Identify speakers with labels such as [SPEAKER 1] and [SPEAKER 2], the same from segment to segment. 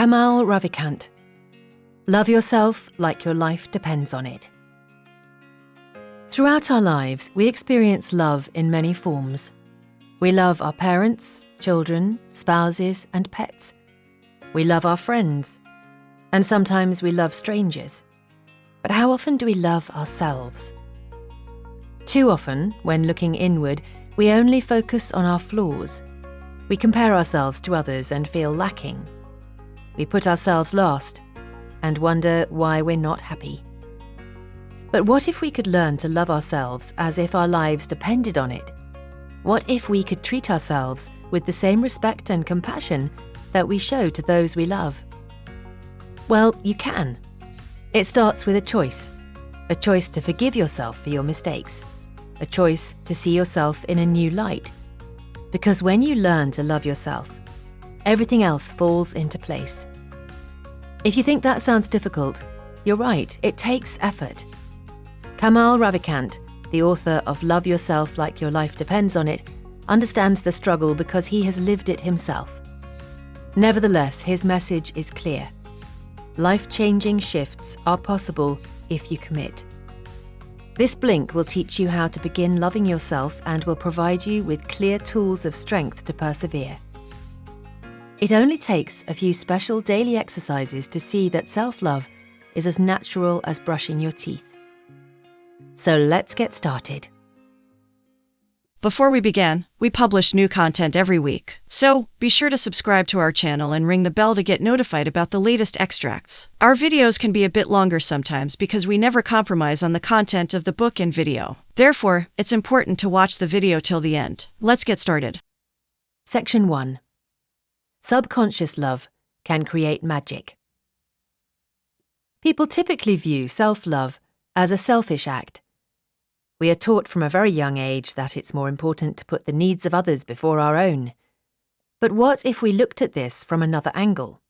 [SPEAKER 1] Kamal Ravikant. Love yourself like your life depends on it. Throughout our lives, we experience love in many forms. We love our parents, children, spouses, and pets. We love our friends, and sometimes we love strangers. But how often do we love ourselves? Too often, when looking inward, we only focus on our flaws. We compare ourselves to others and feel lacking. We put ourselves last and wonder why we're not happy. But what if we could learn to love ourselves as if our lives depended on it? What if we could treat ourselves with the same respect and compassion that we show to those we love? Well, you can. It starts with a choice to forgive yourself for your mistakes, a choice to see yourself in a new light. Because when you learn to love yourself, everything else falls into place. If you think that sounds difficult, you're right, it takes effort. Kamal Ravikant, the author of Love Yourself Like Your Life Depends on It, understands the struggle because he has lived it himself. Nevertheless, his message is clear. Life-changing shifts are possible if you commit. This blink will teach you how to begin loving yourself and will provide you with clear tools of strength to persevere. It only takes a few special daily exercises to see that self-love is as natural as brushing your teeth. So let's get started.
[SPEAKER 2] Before we begin, we publish new content every week, so be sure to subscribe to our channel and ring the bell to get notified about the latest extracts. Our videos can be a bit longer sometimes because we never compromise on the content of the book and video. Therefore, it's important to watch the video till the end. Let's get started.
[SPEAKER 1] Section 1. Subconscious love can create magic. People typically view self-love as a selfish act. We are taught from a very young age that it's more important to put the needs of others before our own. But what if we looked at this from another angle?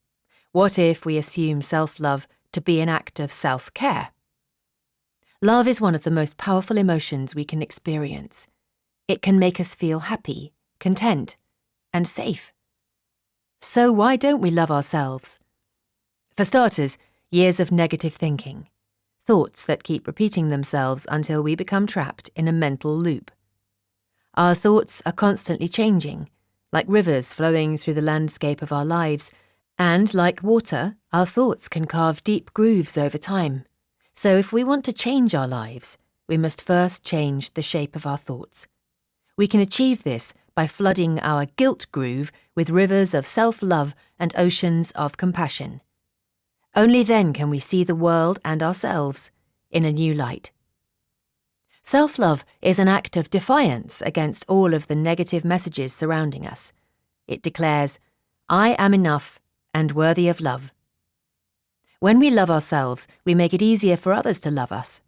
[SPEAKER 1] What if we assume self-love to be an act of self-care? Love is one of the most powerful emotions we can experience. It can make us feel happy, content, and safe. So why don't we love ourselves? For starters, years of negative thinking. Thoughts that keep repeating themselves until we become trapped in a mental loop. Our thoughts are constantly changing, like rivers flowing through the landscape of our lives, and like water, our thoughts can carve deep grooves over time. So if we want to change our lives, we must first change the shape of our thoughts. We can achieve this by flooding our guilt groove with rivers of self-love and oceans of compassion. Only then can we see the world and ourselves in a new light. Self-love is an act of defiance against all of the negative messages surrounding us. It declares, I am enough and worthy of love. When we love ourselves, we make it easier for others to love us.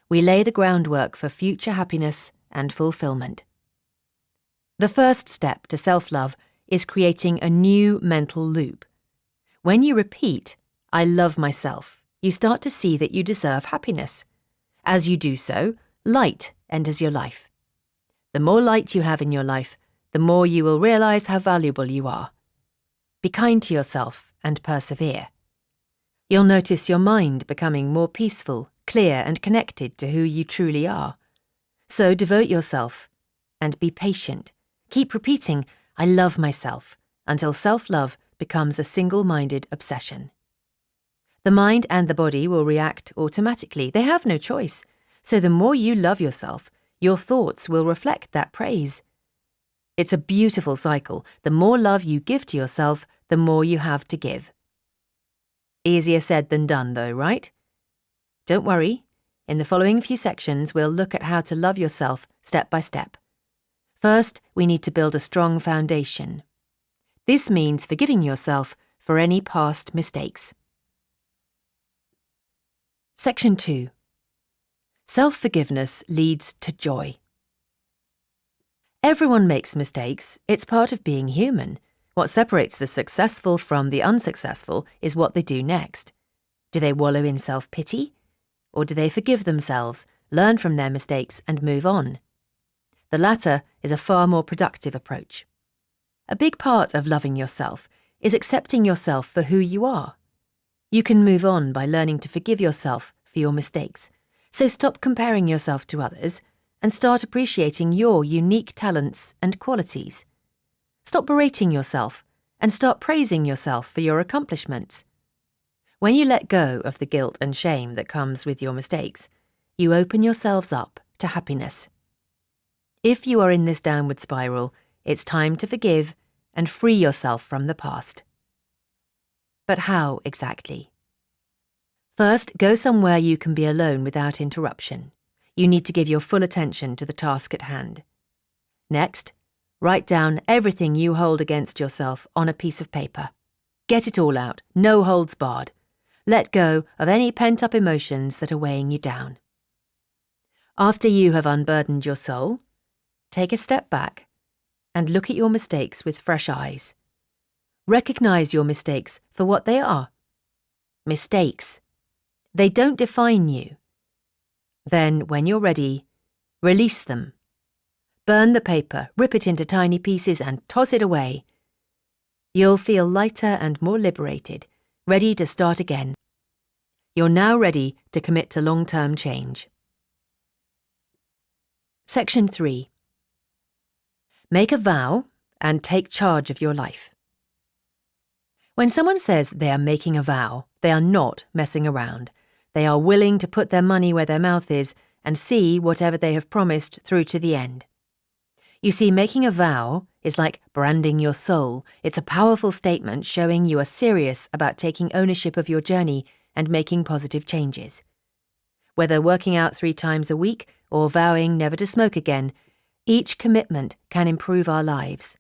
[SPEAKER 1] We lay the groundwork for future happiness and fulfillment. The first step to self-love is creating a new mental loop. When you repeat, I love myself, you start to see that you deserve happiness. As you do so, light enters your life. The more light you have in your life, the more you will realize how valuable you are. Be kind to yourself and persevere. You'll notice your mind becoming more peaceful, clear, and connected to who you truly are. So devote yourself and be patient. Keep repeating, I love myself, until self-love becomes a single-minded obsession. The mind and the body will react automatically. They have no choice. So the more you love yourself, your thoughts will reflect that praise. It's a beautiful cycle. The more love you give to yourself, the more you have to give. Easier said than done, though, right? Don't worry. In the following few sections, we'll look at how to love yourself step by step. First, we need to build a strong foundation. This means forgiving yourself for any past mistakes. Section 2. Self-forgiveness leads to joy. Everyone makes mistakes. It's part of being human. What separates the successful from the unsuccessful is what they do next. Do they wallow in self-pity? Or do they forgive themselves, learn from their mistakes, and move on? The latter is a far more productive approach. A big part of loving yourself is accepting yourself for who you are. You can move on by learning to forgive yourself for your mistakes. So stop comparing yourself to others and start appreciating your unique talents and qualities. Stop berating yourself and start praising yourself for your accomplishments. When you let go of the guilt and shame that comes with your mistakes, you open yourselves up to happiness. If you are in this downward spiral, it's time to forgive and free yourself from the past. But how exactly? First, go somewhere you can be alone without interruption. You need to give your full attention to the task at hand. Next, write down everything you hold against yourself on a piece of paper. Get it all out, no holds barred. Let go of any pent-up emotions that are weighing you down. After you have unburdened your soul, take a step back and look at your mistakes with fresh eyes. Recognize your mistakes for what they are. Mistakes. They don't define you. Then, when you're ready, release them. Burn the paper, rip it into tiny pieces and toss it away. You'll feel lighter and more liberated, ready to start again. You're now ready to commit to long-term change. Section 3. Make a vow and take charge of your life. When someone says they are making a vow, they are not messing around. They are willing to put their money where their mouth is and see whatever they have promised through to the end. You see, making a vow is like branding your soul. It's a powerful statement showing you are serious about taking ownership of your journey and making positive changes. Whether working out 3 times a week or vowing never to smoke again, each commitment can improve our lives.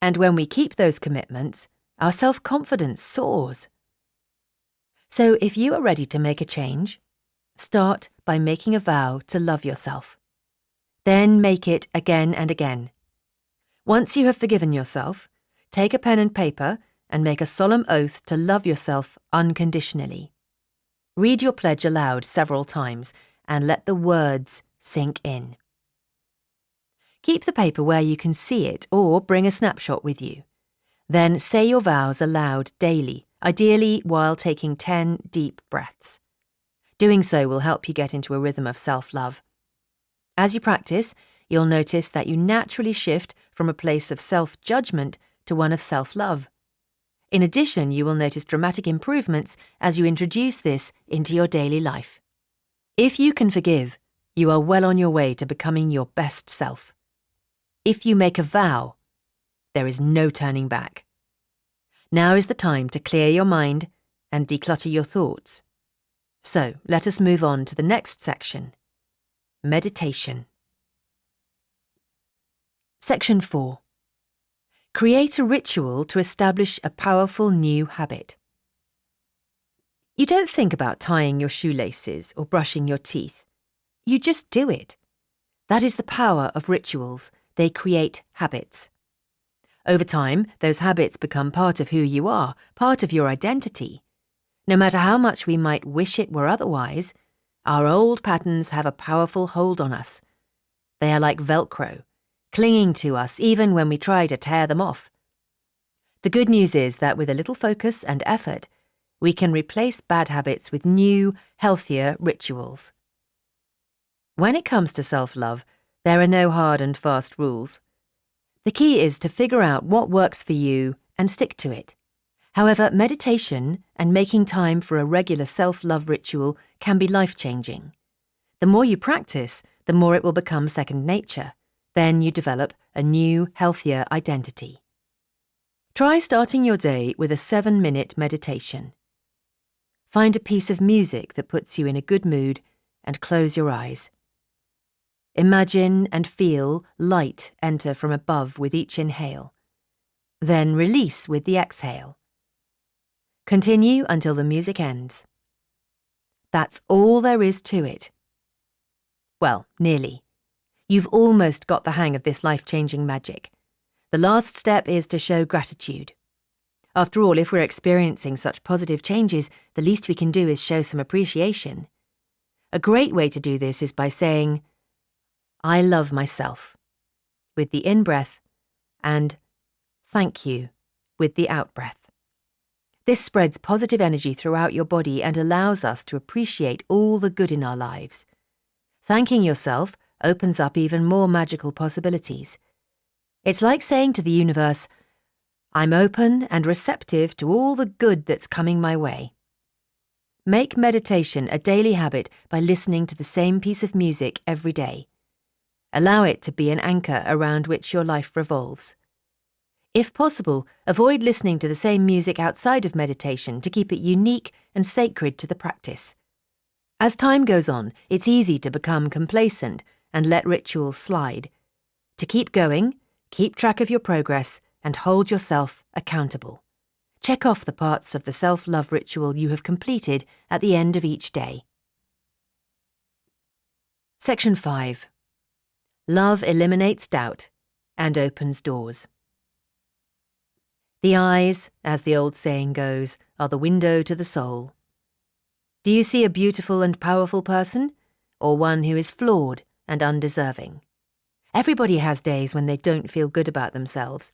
[SPEAKER 1] And when we keep those commitments, our self-confidence soars. So if you are ready to make a change, start by making a vow to love yourself. Then make it again and again. Once you have forgiven yourself, take a pen and paper and make a solemn oath to love yourself unconditionally. Read your pledge aloud several times and let the words sink in. Keep the paper where you can see it or bring a snapshot with you. Then say your vows aloud daily, ideally while taking 10 deep breaths. Doing so will help you get into a rhythm of self-love. As you practice, you'll notice that you naturally shift from a place of self-judgment to one of self-love. In addition, you will notice dramatic improvements as you introduce this into your daily life. If you can forgive, you are well on your way to becoming your best self. If you make a vow, there is no turning back. Now is the time to clear your mind and declutter your thoughts. So let us move on to the next section, meditation. Section 4. Create a ritual to establish a powerful new habit. You don't think about tying your shoelaces or brushing your teeth. You just do it. That is the power of rituals. They create habits. Over time, those habits become part of who you are, part of your identity. No matter how much we might wish it were otherwise, our old patterns have a powerful hold on us. They are like Velcro, clinging to us even when we try to tear them off. The good news is that with a little focus and effort, we can replace bad habits with new, healthier rituals. When it comes to self-love, there are no hard and fast rules. The key is to figure out what works for you and stick to it. However, meditation and making time for a regular self-love ritual can be life-changing. The more you practice, the more it will become second nature. Then you develop a new, healthier identity. Try starting your day with a 7-minute meditation. Find a piece of music that puts you in a good mood and close your eyes. Imagine and feel light enter from above with each inhale. Then release with the exhale. Continue until the music ends. That's all there is to it. Well, nearly. You've almost got the hang of this life-changing magic. The last step is to show gratitude. After all, if we're experiencing such positive changes, the least we can do is show some appreciation. A great way to do this is by saying, I love myself, with the in-breath, and thank you with the out-breath. This spreads positive energy throughout your body and allows us to appreciate all the good in our lives. Thanking yourself opens up even more magical possibilities. It's like saying to the universe, "I'm open and receptive to all the good that's coming my way." Make meditation a daily habit by listening to the same piece of music every day. Allow it to be an anchor around which your life revolves. If possible, avoid listening to the same music outside of meditation to keep it unique and sacred to the practice. As time goes on, it's easy to become complacent and let rituals slide. To keep going, keep track of your progress and hold yourself accountable. Check off the parts of the self-love ritual you have completed at the end of each day. Section 5. Love eliminates doubt and opens doors. The eyes, as the old saying goes, are the window to the soul. Do you see a beautiful and powerful person, or one who is flawed and undeserving? Everybody has days when they don't feel good about themselves.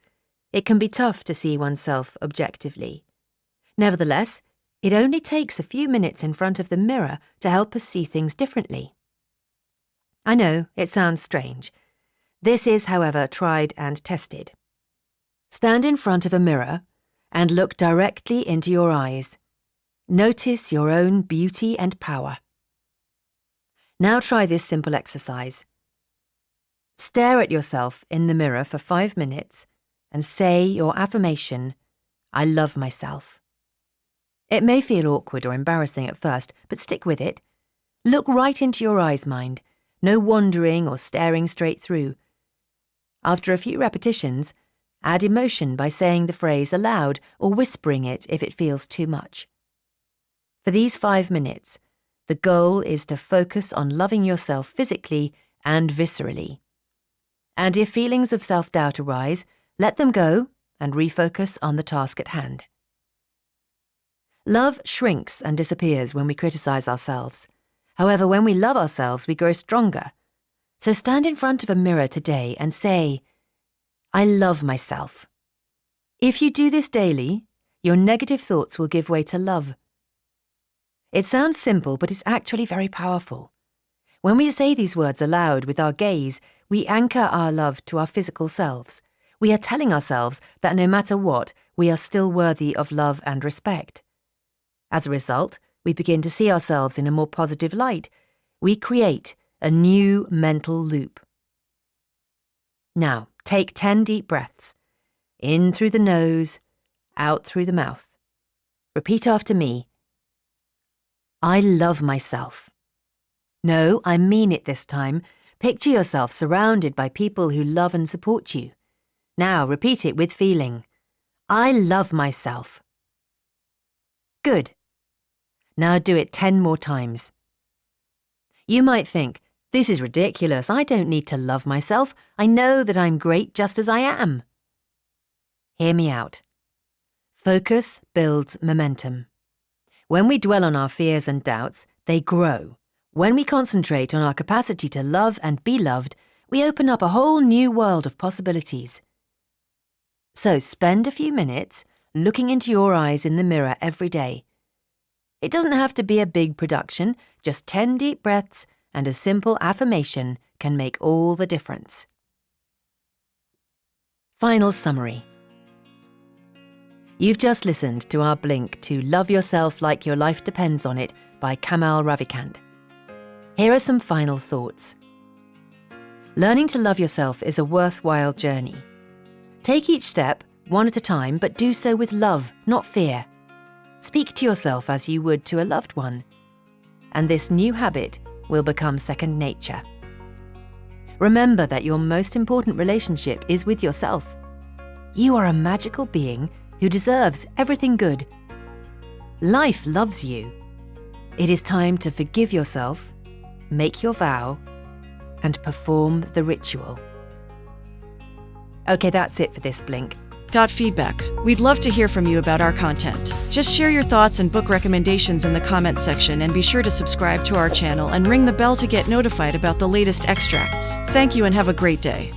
[SPEAKER 1] It can be tough to see oneself objectively. Nevertheless, it only takes a few minutes in front of the mirror to help us see things differently. I know, it sounds strange. This is, however, tried and tested. Stand in front of a mirror and look directly into your eyes. Notice your own beauty and power. Now try this simple exercise. Stare at yourself in the mirror for 5 minutes and say your affirmation, "I love myself." It may feel awkward or embarrassing at first, but stick with it. Look right into your eyes, mind. No wandering or staring straight through. After a few repetitions, add emotion by saying the phrase aloud or whispering it if it feels too much. For these 5 minutes, the goal is to focus on loving yourself physically and viscerally. And if feelings of self-doubt arise, let them go and refocus on the task at hand. Love shrinks and disappears when we criticize ourselves. However, when we love ourselves, we grow stronger. So stand in front of a mirror today and say, "I love myself." If you do this daily, your negative thoughts will give way to love. It sounds simple, but it's actually very powerful. When we say these words aloud with our gaze, we anchor our love to our physical selves. We are telling ourselves that no matter what, we are still worthy of love and respect. As a result, we begin to see ourselves in a more positive light. We create a new mental loop. Now, take 10 deep breaths. In through the nose, out through the mouth. Repeat after me. I love myself. No, I mean it this time. Picture yourself surrounded by people who love and support you. Now, repeat it with feeling. I love myself. Good. Now do it 10 more times. You might think, this is ridiculous. I don't need to love myself. I know that I'm great just as I am. Hear me out. Focus builds momentum. When we dwell on our fears and doubts, they grow. When we concentrate on our capacity to love and be loved, we open up a whole new world of possibilities. So spend a few minutes looking into your eyes in the mirror every day. It doesn't have to be a big production, just 10 deep breaths and a simple affirmation can make all the difference. Final summary. You've just listened to our blink to Love Yourself Like Your Life Depends on It by Kamal Ravikant. Here are some final thoughts. Learning to love yourself is a worthwhile journey. Take each step, one at a time, but do so with love, not fear. Speak to yourself as you would to a loved one. And this new habit will become second nature. Remember that your most important relationship is with yourself. You are a magical being who deserves everything good. Life loves you. It is time to forgive yourself, make your vow, and perform the ritual. Okay, that's it for this blink.
[SPEAKER 2] Got feedback? We'd love to hear from you about our content. Just share your thoughts and book recommendations in the comments section, and be sure to subscribe to our channel and ring the bell to get notified about the latest extracts. Thank you and have a great day.